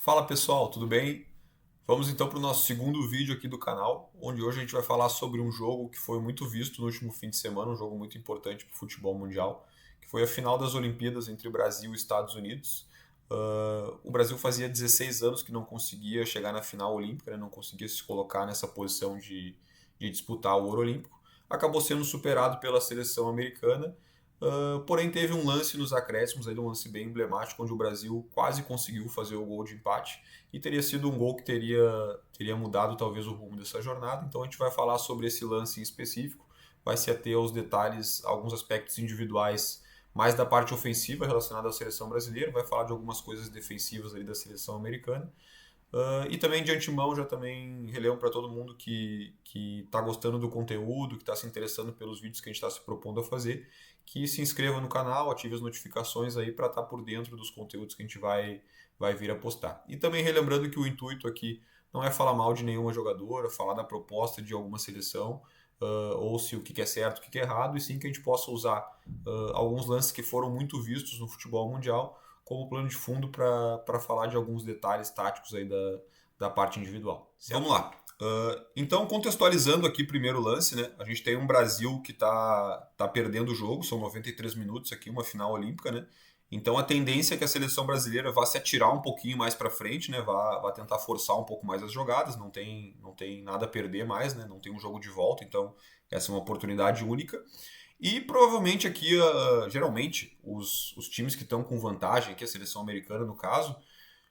Fala pessoal, tudo bem? Vamos então para o nosso segundo vídeo aqui do canal, onde hoje a gente vai falar sobre um jogo que foi muito visto no último fim de semana, um jogo muito importante para o futebol mundial, que foi a final das Olimpíadas entre Brasil e Estados Unidos. O Brasil fazia 16 anos que não conseguia chegar na final olímpica, né? Não conseguia se colocar nessa posição de disputar o ouro olímpico. Acabou sendo superado pela seleção americana. Porém, teve um lance nos acréscimos, um lance bem emblemático, onde o Brasil quase conseguiu fazer o gol de empate e teria sido um gol que teria mudado talvez o rumo dessa jornada. Então a gente vai falar sobre esse lance em específico, vai se ater aos detalhes, alguns aspectos individuais mais da parte ofensiva relacionada à seleção brasileira, vai falar de algumas coisas defensivas ali da seleção americana. E também de antemão já também relevo para todo mundo que está gostando do conteúdo, que está se interessando pelos vídeos que a gente está se propondo a fazer, que se inscreva no canal, ative as notificações aí para estar por dentro dos conteúdos que a gente vai vir a postar. E também relembrando que o intuito aqui não é falar mal de nenhuma jogadora, falar da proposta de alguma seleção, ou se o que é certo, o que é errado, e sim que a gente possa usar alguns lances que foram muito vistos no futebol mundial como plano de fundo para falar de alguns detalhes táticos aí da parte individual. Certo? Vamos lá. Então, contextualizando aqui primeiro o lance, né? A gente tem um Brasil que tá perdendo o jogo, são 93 minutos aqui, uma final olímpica, né? Então a tendência é que a seleção brasileira vá se atirar um pouquinho mais para frente, né? Vá tentar forçar um pouco mais as jogadas, não tem nada a perder mais, né? Não tem um jogo de volta, então essa é uma oportunidade única. E provavelmente aqui, geralmente, os times que estão com vantagem, aqui a seleção americana no caso,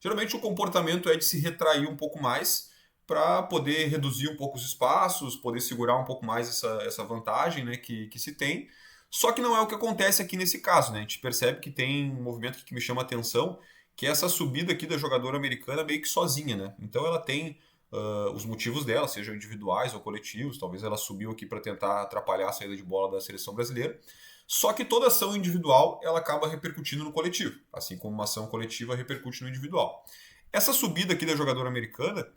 geralmente o comportamento é de se retrair um pouco mais para poder reduzir um pouco os espaços, poder segurar um pouco mais essa vantagem, né, que se tem. Só que não é o que acontece aqui nesse caso, né? A gente percebe que tem um movimento que me chama a atenção, que é essa subida aqui da jogadora americana meio que sozinha, né? Então ela tem os motivos dela, sejam individuais ou coletivos. Talvez ela subiu aqui para tentar atrapalhar a saída de bola da seleção brasileira. Só que toda ação individual ela acaba repercutindo no coletivo, assim como uma ação coletiva repercute no individual. Essa subida aqui da jogadora americana,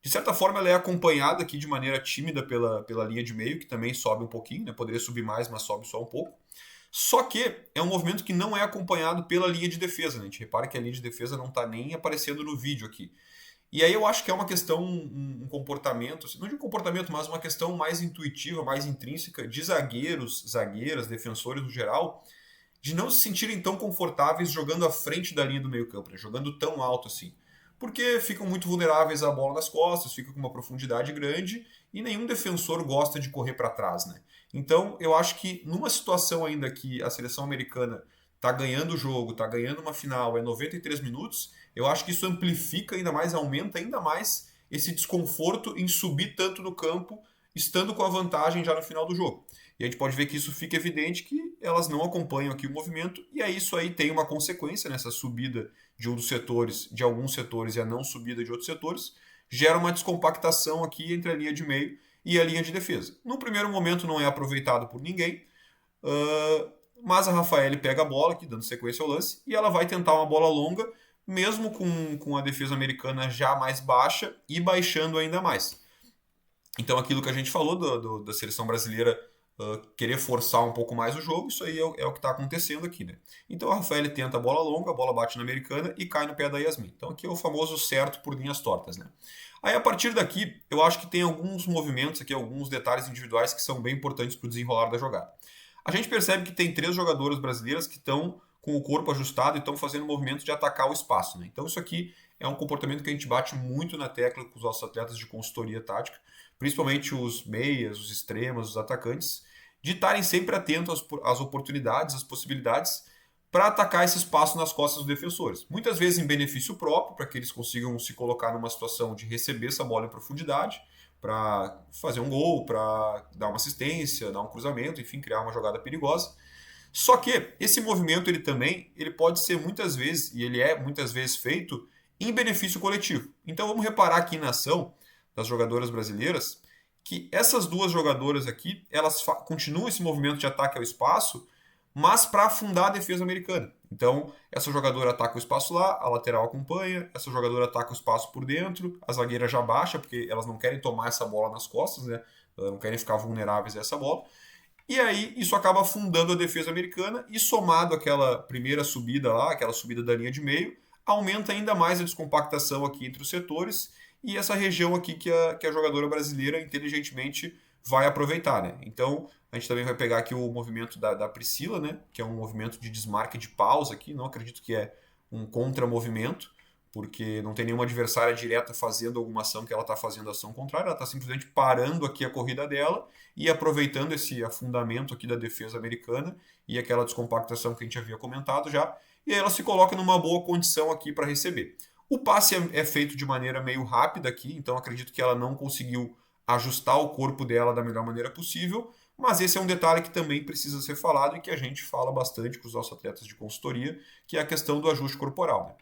de certa forma, ela é acompanhada aqui de maneira tímida pela linha de meio, que também sobe um pouquinho, né? Poderia subir mais, mas sobe só um pouco. Só que é um movimento que não é acompanhado pela linha de defesa, né? A gente repara que a linha de defesa não está nem aparecendo no vídeo aqui. E aí eu acho que é uma questão, um comportamento, não de um comportamento, mas uma questão mais intuitiva, mais intrínseca de zagueiros, zagueiras, defensores no geral, de não se sentirem tão confortáveis jogando à frente da linha do meio campo, né? Jogando tão alto assim. Porque ficam muito vulneráveis à bola nas costas, ficam com uma profundidade grande e nenhum defensor gosta de correr para trás, né? Então eu acho que numa situação ainda que a seleção americana está ganhando o jogo, está ganhando uma final, é 93 minutos, eu acho que isso amplifica ainda mais, aumenta ainda mais esse desconforto em subir tanto no campo, estando com a vantagem já no final do jogo. E a gente pode ver que isso fica evidente que elas não acompanham aqui o movimento, e aí isso aí tem uma consequência nessa subida de um dos setores, de alguns setores, e a não subida de outros setores, gera uma descompactação aqui entre a linha de meio e a linha de defesa. No primeiro momento não é aproveitado por ninguém, mas a Rafaele pega a bola aqui, dando sequência ao lance, e ela vai tentar uma bola longa, mesmo com a defesa americana já mais baixa e baixando ainda mais. Então aquilo que a gente falou da seleção brasileira querer forçar um pouco mais o jogo, isso aí é o que está acontecendo aqui, né? Então a Rafael tenta a bola longa, a bola bate na americana e cai no pé da Yasmin. Então aqui é o famoso certo por linhas tortas, né? Aí a partir daqui, eu acho que tem alguns movimentos aqui, alguns detalhes individuais que são bem importantes para o desenrolar da jogada. A gente percebe que tem 3 jogadoras brasileiras que estão com o corpo ajustado e estão fazendo movimento de atacar o espaço, né? Então isso aqui é um comportamento que a gente bate muito na tecla com os nossos atletas de consultoria tática, principalmente os meias, os extremos, os atacantes, de estarem sempre atentos às oportunidades, às possibilidades para atacar esse espaço nas costas dos defensores. Muitas vezes em benefício próprio, para que eles consigam se colocar numa situação de receber essa bola em profundidade, para fazer um gol, para dar uma assistência, dar um cruzamento, enfim, criar uma jogada perigosa. Só que esse movimento ele pode ser muitas vezes, e ele é muitas vezes feito em benefício coletivo. Então vamos reparar aqui na ação das jogadoras brasileiras que essas 2 jogadoras aqui, elas continuam esse movimento de ataque ao espaço, mas para afundar a defesa americana. Então, essa jogadora ataca o espaço lá, a lateral acompanha, essa jogadora ataca o espaço por dentro, a zagueira já baixa, porque elas não querem tomar essa bola nas costas, né? Elas não querem ficar vulneráveis a essa bola. E aí isso acaba afundando a defesa americana e somado àquela primeira subida lá, aquela subida da linha de meio, aumenta ainda mais a descompactação aqui entre os setores e essa região aqui que a jogadora brasileira inteligentemente vai aproveitar, né? Então, a gente também vai pegar aqui o movimento da Priscila, né? Que é um movimento de desmarque de pausa aqui, não acredito que é um contramovimento, porque não tem nenhuma adversária direta fazendo alguma ação que ela está fazendo ação contrária, ela está simplesmente parando aqui a corrida dela e aproveitando esse afundamento aqui da defesa americana e aquela descompactação que a gente havia comentado já, e aí ela se coloca numa boa condição aqui para receber. O passe é feito de maneira meio rápida aqui, então acredito que ela não conseguiu ajustar o corpo dela da melhor maneira possível, mas esse é um detalhe que também precisa ser falado e que a gente fala bastante com os nossos atletas de consultoria, que é a questão do ajuste corporal, né?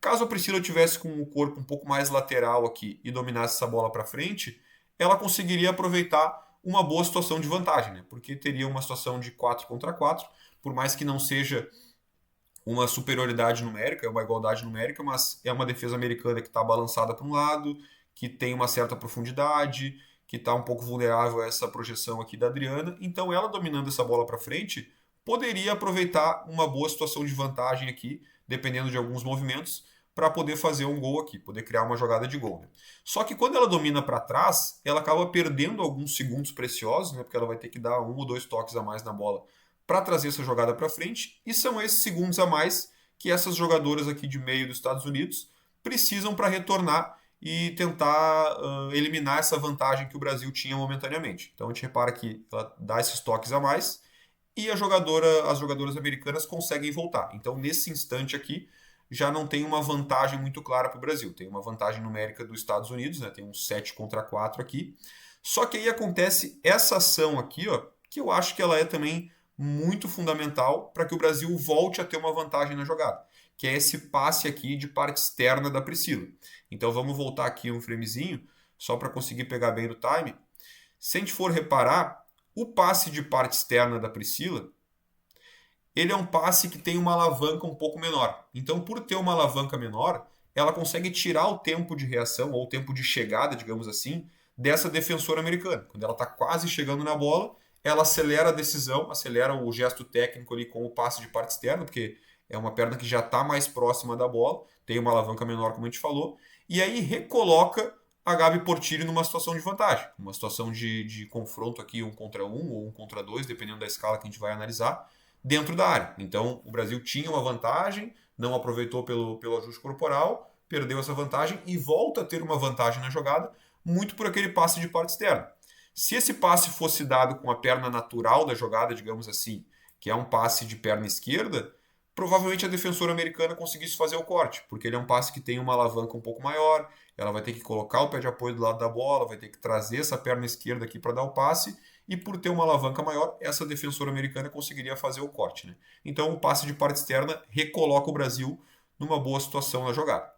Caso a Priscila tivesse com o corpo um pouco mais lateral aqui e dominasse essa bola para frente, ela conseguiria aproveitar uma boa situação de vantagem, né? Porque teria uma situação de 4 contra 4, por mais que não seja uma superioridade numérica, é uma igualdade numérica, mas é uma defesa americana que está balançada para um lado, que tem uma certa profundidade, que está um pouco vulnerável a essa projeção aqui da Adriana. Então, ela dominando essa bola para frente, poderia aproveitar uma boa situação de vantagem aqui, dependendo de alguns movimentos, para poder fazer um gol aqui, poder criar uma jogada de gol, né? Só que quando ela domina para trás, ela acaba perdendo alguns segundos preciosos, né? Porque ela vai ter que dar 1 ou 2 toques a mais na bola para trazer essa jogada para frente, e são esses segundos a mais que essas jogadoras aqui de meio dos Estados Unidos precisam para retornar e tentar eliminar essa vantagem que o Brasil tinha momentaneamente. Então a gente repara que ela dá esses toques a mais e as jogadoras americanas conseguem voltar. Então nesse instante aqui já não tem uma vantagem muito clara para o Brasil. Tem uma vantagem numérica dos Estados Unidos, né? Tem um 7 contra 4 aqui. Só que aí acontece essa ação aqui, ó, que eu acho que ela é também muito fundamental para que o Brasil volte a ter uma vantagem na jogada, que é esse passe aqui de parte externa da Priscila. Então vamos voltar aqui um framezinho, só para conseguir pegar bem do time. Se a gente for reparar, o passe de parte externa da Priscila, ele é um passe que tem uma alavanca um pouco menor. Então, por ter uma alavanca menor, ela consegue tirar o tempo de reação, ou o tempo de chegada, digamos assim, dessa defensora americana. Quando ela está quase chegando na bola, ela acelera a decisão, acelera o gesto técnico ali com o passe de parte externa, porque é uma perna que já está mais próxima da bola, tem uma alavanca menor, como a gente falou, e aí recoloca a Gabi Portillo numa situação de vantagem, uma situação de confronto aqui, 1 contra 1 ou 1 contra 2, dependendo da escala que a gente vai analisar, dentro da área. Então, o Brasil tinha uma vantagem, não aproveitou pelo ajuste corporal, perdeu essa vantagem e volta a ter uma vantagem na jogada, muito por aquele passe de parte externa. Se esse passe fosse dado com a perna natural da jogada, digamos assim, que é um passe de perna esquerda, provavelmente a defensora americana conseguisse fazer o corte, porque ele é um passe que tem uma alavanca um pouco maior, ela vai ter que colocar o pé de apoio do lado da bola, vai ter que trazer essa perna esquerda aqui para dar o passe, e por ter uma alavanca maior, essa defensora americana conseguiria fazer o corte, né? Então o passe de parte externa recoloca o Brasil numa boa situação na jogada.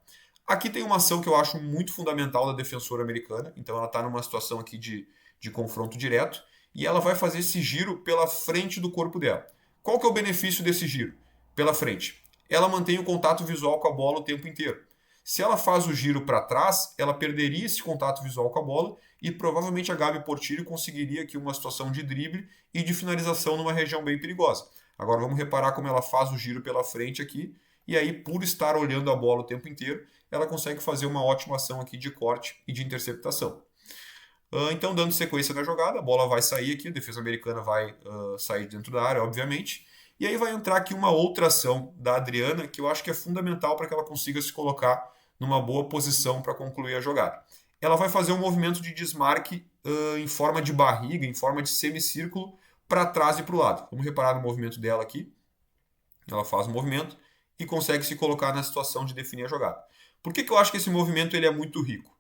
Aqui tem uma ação que eu acho muito fundamental da defensora americana, então ela está numa situação aqui de confronto direto, e ela vai fazer esse giro pela frente do corpo dela. Qual que é o benefício desse giro? Pela frente. Ela mantém o contato visual com a bola o tempo inteiro. Se ela faz o giro para trás, ela perderia esse contato visual com a bola e provavelmente a Gabi Portillo conseguiria aqui uma situação de drible e de finalização numa região bem perigosa. Agora vamos reparar como ela faz o giro pela frente aqui e aí por estar olhando a bola o tempo inteiro, ela consegue fazer uma ótima ação aqui de corte e de interceptação. Então, dando sequência na jogada, a bola vai sair aqui, a defesa americana vai sair dentro da área, obviamente. E aí vai entrar aqui uma outra ação da Adriana, que eu acho que é fundamental para que ela consiga se colocar numa boa posição para concluir a jogada. Ela vai fazer um movimento de desmarque em forma de barriga, em forma de semicírculo, para trás e para o lado. Vamos reparar no movimento dela aqui. Ela faz o movimento e consegue se colocar na situação de definir a jogada. Por que eu acho que esse movimento ele é muito rico?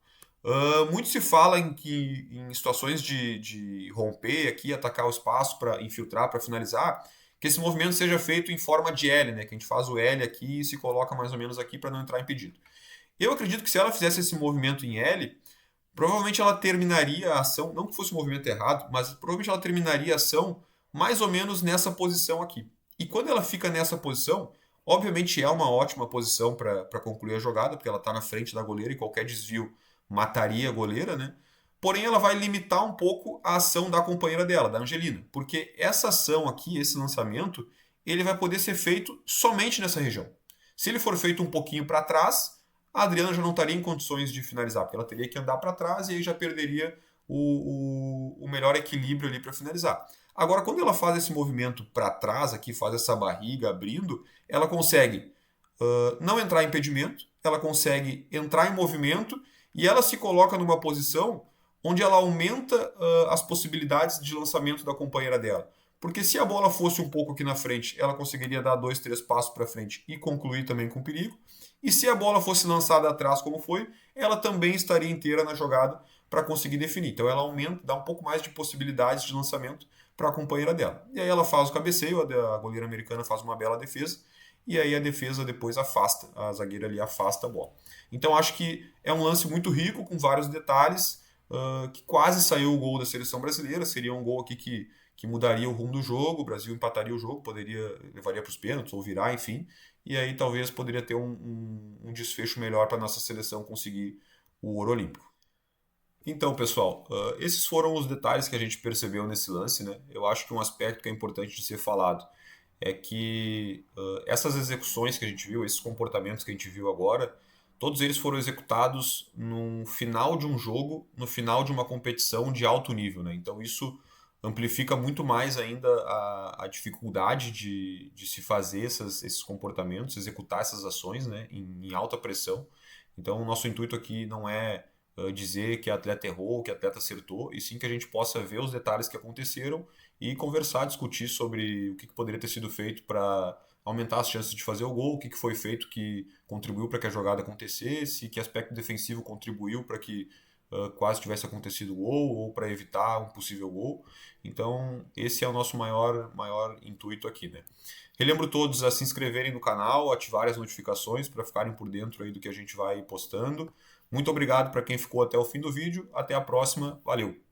Muito se fala em situações de romper aqui, atacar o espaço para infiltrar, para finalizar, que esse movimento seja feito em forma de L, né? Que a gente faz o L aqui e se coloca mais ou menos aqui para não entrar impedido. Eu acredito que se ela fizesse esse movimento em L, provavelmente ela terminaria a ação, não que fosse um movimento errado, mas provavelmente ela terminaria a ação mais ou menos nessa posição aqui. E quando ela fica nessa posição, obviamente é uma ótima posição para concluir a jogada, porque ela está na frente da goleira e qualquer desvio mataria a goleira, né? Porém, ela vai limitar um pouco a ação da companheira dela, da Angelina, porque essa ação aqui, esse lançamento, ele vai poder ser feito somente nessa região. Se ele for feito um pouquinho para trás, a Adriana já não estaria em condições de finalizar, porque ela teria que andar para trás e aí já perderia o melhor equilíbrio ali para finalizar. Agora, quando ela faz esse movimento para trás, aqui faz essa barriga abrindo, ela consegue não entrar em impedimento, ela consegue entrar em movimento e ela se coloca numa posição onde ela aumenta as possibilidades de lançamento da companheira dela. Porque se a bola fosse um pouco aqui na frente, ela conseguiria dar 2, 3 passos para frente e concluir também com perigo. E se a bola fosse lançada atrás, como foi, ela também estaria inteira na jogada para conseguir definir. Então ela aumenta, dá um pouco mais de possibilidades de lançamento para a companheira dela. E aí ela faz o cabeceio, a goleira americana faz uma bela defesa, e aí a defesa depois afasta, a zagueira ali afasta a bola. Então acho que é um lance muito rico, com vários detalhes, que quase saiu o gol da seleção brasileira, seria um gol aqui que mudaria o rumo do jogo, o Brasil empataria o jogo, levaria para os pênaltis ou virar, enfim, e aí talvez poderia ter um desfecho melhor para a nossa seleção conseguir o ouro olímpico. Então, pessoal, esses foram os detalhes que a gente percebeu nesse lance, né? Eu acho que um aspecto que é importante de ser falado é que essas execuções que a gente viu, esses comportamentos que a gente viu agora, todos eles foram executados no final de um jogo, no final de uma competição de alto nível, né? Então isso amplifica muito mais ainda a dificuldade de se fazer esses comportamentos, executar essas ações, né, em alta pressão. Então o nosso intuito aqui não é dizer que a atleta errou, que a atleta acertou, e sim que a gente possa ver os detalhes que aconteceram e conversar, discutir sobre o que poderia ter sido feito para aumentar as chances de fazer o gol, o que foi feito que contribuiu para que a jogada acontecesse, que aspecto defensivo contribuiu para que quase tivesse acontecido o gol ou para evitar um possível gol. Então, esse é o nosso maior intuito aqui, né? Relembro todos a se inscreverem no canal, ativarem as notificações para ficarem por dentro aí do que a gente vai postando. Muito obrigado para quem ficou até o fim do vídeo. Até a próxima. Valeu!